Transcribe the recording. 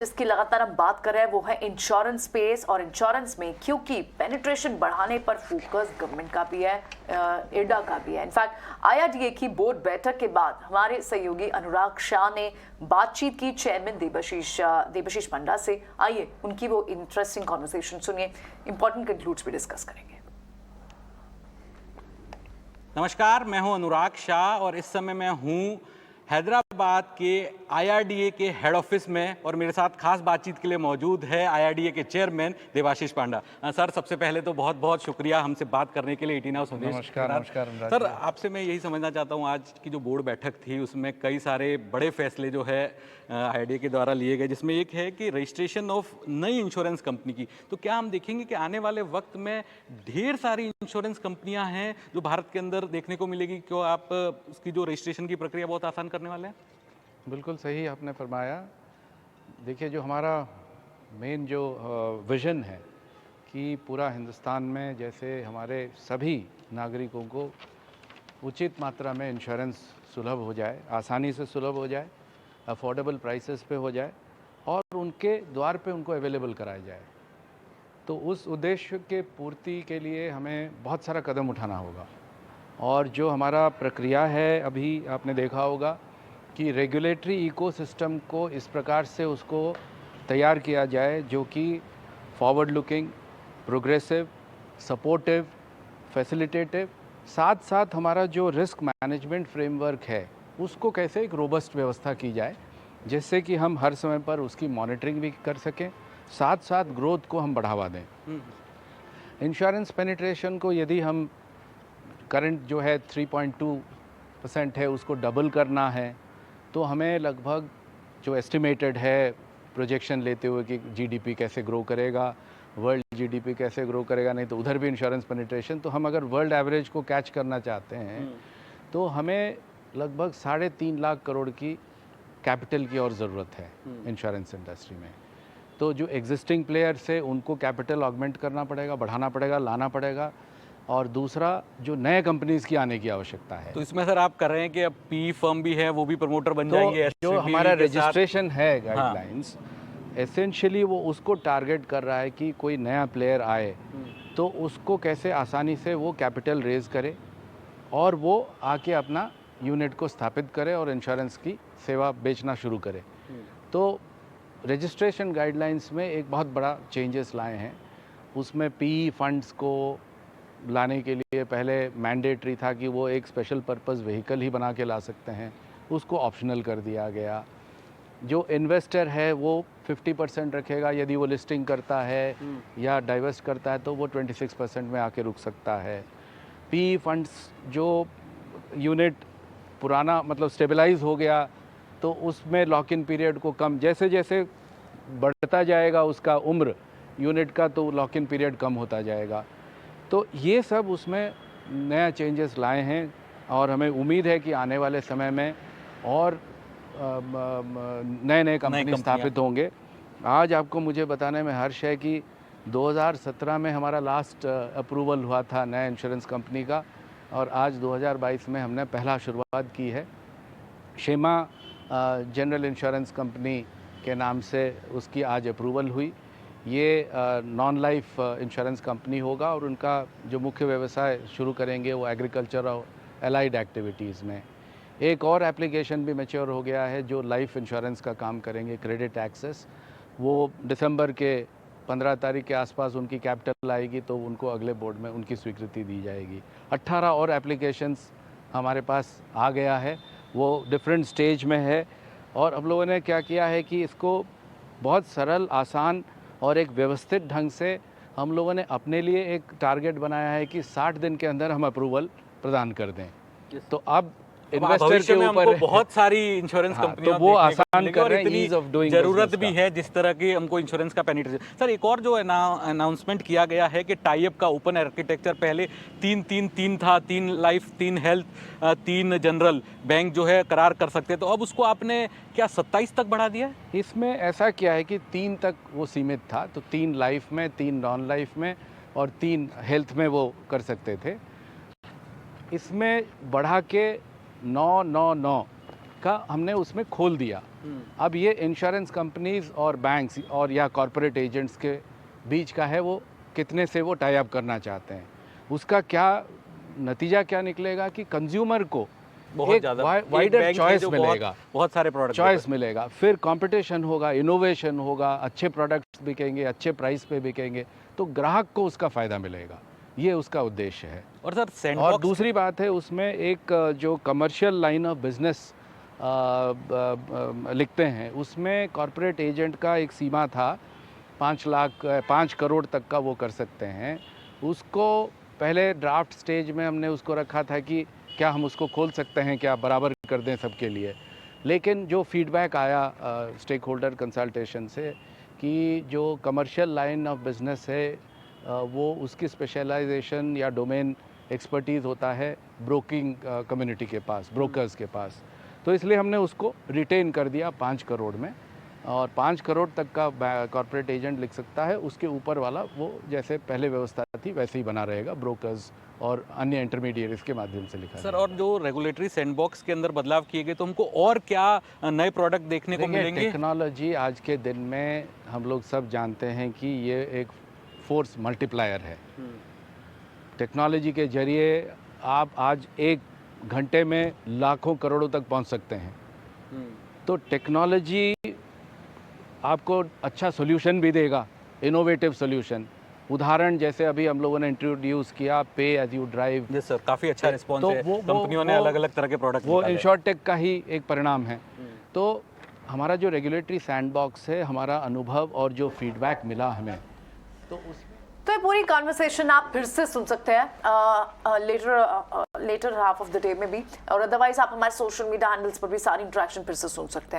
जिसकी लगातार हम बात कर रहे हैं वो है इंश्योरेंस स्पेस और इंश्योरेंस में क्योंकि पेनिट्रेशन बढ़ाने पर फोकस गवर्नमेंट का भी है, इरडा का भी है। इनफैक्ट आईआरडीए की बोर्ड बैठक के बाद हमारे सहयोगी अनुराग शाह ने बातचीत की चेयरमैन देबाशीष पंडा से। आइए उनकी वो इंटरेस्टिंग कॉन्वर्सेशन सुनिए। इंपॉर्टेंट कंक्लूड्स भी डिस्कस करेंगे। नमस्कार, मैं हूं अनुराग शाह और इस समय मैं हूं हैदराबाद के आईआरडीए के हेड ऑफिस में और मेरे साथ खास बातचीत के लिए मौजूद है आईआरडीए के चेयरमैन देबाशीष पांडा। सर, सबसे पहले तो बहुत बहुत शुक्रिया हमसे बात करने के लिए 18 हाउस संदेश। नमस्कार अनुराग सर, जी। आपसे मैं यही समझना चाहता हूं, आज की जो बोर्ड बैठक थी उसमें कई सारे बड़े फैसले जो है आईआरडीए के द्वारा लिए गए, जिसमें एक है कि रजिस्ट्रेशन ऑफ नई इंश्योरेंस कंपनी की। तो क्या हम देखेंगे कि आने वाले वक्त में ढेर सारी इंश्योरेंस कंपनियां हैं जो भारत के अंदर देखने को मिलेगी? क्यों आप उसकी जो रजिस्ट्रेशन की प्रक्रिया बहुत आसान करने वाले हैं? बिल्कुल सही आपने फरमाया। देखिए, जो हमारा मेन जो विज़न है कि पूरा हिंदुस्तान में जैसे हमारे सभी नागरिकों को उचित मात्रा में इंश्योरेंस सुलभ हो जाए, आसानी से सुलभ हो जाए, अफोर्डेबल प्राइसेस पे हो जाए और उनके द्वार पे उनको अवेलेबल कराया जाए, तो उस उद्देश्य के पूर्ति के लिए हमें बहुत सारा कदम उठाना होगा। और जो हमारा प्रक्रिया है, अभी आपने देखा होगा कि रेगुलेटरी इकोसिस्टम को इस प्रकार से उसको तैयार किया जाए जो कि forward looking, progressive, supportive, facilitative, साथ साथ हमारा जो रिस्क मैनेजमेंट फ्रेमवर्क है उसको कैसे एक रोबस्ट व्यवस्था की जाए जिससे कि हम हर समय पर उसकी मॉनिटरिंग भी कर सकें, साथ साथ ग्रोथ को हम बढ़ावा दें। इंश्योरेंस पेनिट्रेशन को यदि हम करंट जो है 3.2% है उसको डबल करना है तो हमें लगभग जो एस्टिमेटेड है प्रोजेक्शन लेते हुए कि जीडीपी कैसे ग्रो करेगा, वर्ल्ड जीडीपी कैसे ग्रो करेगा, नहीं तो उधर भी इंश्योरेंस पेनिट्रेशन, तो हम अगर वर्ल्ड एवरेज को कैच करना चाहते हैं तो हमें लगभग 3.5 लाख करोड़ की कैपिटल की और ज़रूरत है इंश्योरेंस इंडस्ट्री में। तो जो एग्जिस्टिंग प्लेयर्स है उनको कैपिटल ऑगमेंट करना पड़ेगा, बढ़ाना पड़ेगा, लाना पड़ेगा, और दूसरा जो नए कंपनीज की आने की आवश्यकता है। तो इसमें सर आप कर रहे हैं कि अब पी फर्म भी है वो भी प्रमोटर बन तो जाएंगे? जो SVB हमारा के साथ? रजिस्ट्रेशन है गाइडलाइंस, एसेंशियली वो उसको टारगेट कर रहा है कि कोई नया प्लेयर आए तो उसको कैसे आसानी से वो कैपिटल रेज करे और वो आके अपना यूनिट को स्थापित करे और इंश्योरेंस की सेवा बेचना शुरू करे। तो रजिस्ट्रेशन गाइडलाइंस में एक बहुत बड़ा चेंजेस लाए हैं। उसमें पी फंड्स को लाने के लिए पहले मैंडेटरी था कि वो एक स्पेशल पर्पस व्हीकल ही बना के ला सकते हैं, उसको ऑप्शनल कर दिया गया। जो इन्वेस्टर है वो 50% रखेगा, यदि वो लिस्टिंग करता है या डाइवर्स्ट करता है तो वो 26% में आके रुक सकता है। पी फंड्स जो यूनिट पुराना मतलब स्टेबलाइज हो गया तो उसमें लॉक इन पीरियड को कम, जैसे जैसे बढ़ता जाएगा उसका उम्र यूनिट का तो लॉक इन पीरियड कम होता जाएगा। तो ये सब उसमें नया चेंजेस लाए हैं और हमें उम्मीद है कि आने वाले समय में और नए नए कंपनी स्थापित होंगे। आज आपको मुझे बताने में हर्ष है कि 2017 में हमारा लास्ट अप्रूवल हुआ था नया इंश्योरेंस कंपनी का और आज 2022 में हमने पहला शुरुआत की है। शेमा जनरल इंश्योरेंस कंपनी के नाम से उसकी आज अप्रूवल हुई। ये नॉन लाइफ इंश्योरेंस कंपनी होगा और उनका जो मुख्य व्यवसाय शुरू करेंगे वो एग्रीकल्चर और एलाइड एक्टिविटीज़ में। एक और एप्लीकेशन भी मैच्योर हो गया है जो लाइफ इंश्योरेंस का काम करेंगे, क्रेडिट एक्सेस। वो दिसंबर के 15 तारीख के आसपास उनकी कैपिटल आएगी तो उनको अगले बोर्ड में उनकी स्वीकृति दी जाएगी। 18 और एप्लीकेशंस हमारे पास आ गया है, वो डिफरेंट स्टेज में है। और हम लोगों ने क्या किया है कि इसको बहुत सरल, आसान और एक व्यवस्थित ढंग से हम लोगों ने अपने लिए एक टारगेट बनाया है कि 60 दिन के अंदर हम अप्रूवल प्रदान कर दें। तो अब इन्वेस्टर के ऊपर बहुत सारी इंश्योरेंस कंपनियां तो वो आसान कर रहे हैं, ईज ऑफ डूइंग जरूरत भी है जिस तरह की हमको इंश्योरेंस का पेनिट्रेशन। सर, एक और जो अनाउंसमेंट किया गया है कि टाई अप का ओपन आर्किटेक्चर पहले 3-3-3 था, 3 लाइफ, 3 हेल्थ, 3 जनरल बैंक जो है करार कर सकते, तो अब उसको आपने क्या 27 तक बढ़ा दिया? इसमें ऐसा किया है कि 3 तक वो सीमित था, तो 3 लाइफ में, 3 नॉन लाइफ में और 3 हेल्थ में वो कर सकते थे। इसमें बढ़ा के 999 का हमने उसमें खोल दिया। अब ये इंश्योरेंस कंपनीज और बैंक्स और या कॉरपोरेट एजेंट्स के बीच का है, वो कितने से वो टाई अप करना चाहते हैं। उसका क्या नतीजा क्या निकलेगा कि कंज्यूमर को बहुत एक ज़्यादा वाइडर चॉइस मिलेगा, बहुत सारे प्रोडक्ट चॉइस मिलेगा, फिर कंपटीशन होगा, इनोवेशन होगा, अच्छे प्रोडक्ट्स बिकेंगे, अच्छे प्राइस पे बिकेंगे, तो ग्राहक को उसका फ़ायदा मिलेगा। ये उसका उद्देश्य है। और सर और सैंडबॉक्स दूसरी बात है उसमें एक जो कमर्शियल लाइन ऑफ बिजनेस लिखते हैं, उसमें कॉरपोरेट एजेंट का एक सीमा था 5 करोड़ तक का वो कर सकते हैं। उसको पहले ड्राफ्ट स्टेज में हमने उसको रखा था कि क्या हम उसको खोल सकते हैं, क्या बराबर कर दें सबके लिए। लेकिन जो फीडबैक आया स्टेक होल्डर कंसल्टेशन से कि जो कमर्शियल लाइन ऑफ बिजनेस है वो उसकी स्पेशलाइजेशन या डोमेन एक्सपर्टीज़ होता है ब्रोकिंग कम्युनिटी के पास, ब्रोकर्स के पास। तो इसलिए हमने उसको रिटेन कर दिया 5 करोड़ में, और 5 करोड़ तक का कॉर्पोरेट एजेंट लिख सकता है। उसके ऊपर वाला वो जैसे पहले व्यवस्था थी वैसे ही बना रहेगा, ब्रोकर्स और अन्य इंटरमीडिएट्स के माध्यम से लिखा सर। और जो रेगुलेटरी सैंडबॉक्स के अंदर बदलाव किए गए, तो हमको और क्या नए प्रोडक्ट देखने को मिलेंगे? टेक्नोलॉजी आज के दिन में हम लोग सब जानते हैं कि ये एक फोर्स मल्टीप्लायर है। टेक्नोलॉजी के जरिए आप आज 1 घंटे में लाखों करोड़ों तक पहुंच सकते हैं। तो टेक्नोलॉजी आपको अच्छा सॉल्यूशन भी देगा, इनोवेटिव सॉल्यूशन। उदाहरण जैसे अभी हम लोगों ने इंट्रोड्यूस किया पे एज यू ड्राइव। जी सर, काफ़ी अच्छा रिस्पॉन्स तो है। कंपनियों ने अलग अलग तरह के प्रोडक्ट वो इंश्योरटेक का ही एक परिणाम है। तो हमारा जो रेगुलेटरी सैंडबॉक्स है, हमारा अनुभव और जो फीडबैक मिला हमें, तो उस तो ये पूरी कॉन्वर्सेशन आप फिर से सुन सकते हैं later half of the day में भी, और अदरवाइज आप हमारे सोशल मीडिया हैंडल्स पर भी सारी इंटरेक्शन फिर से सुन सकते हैं।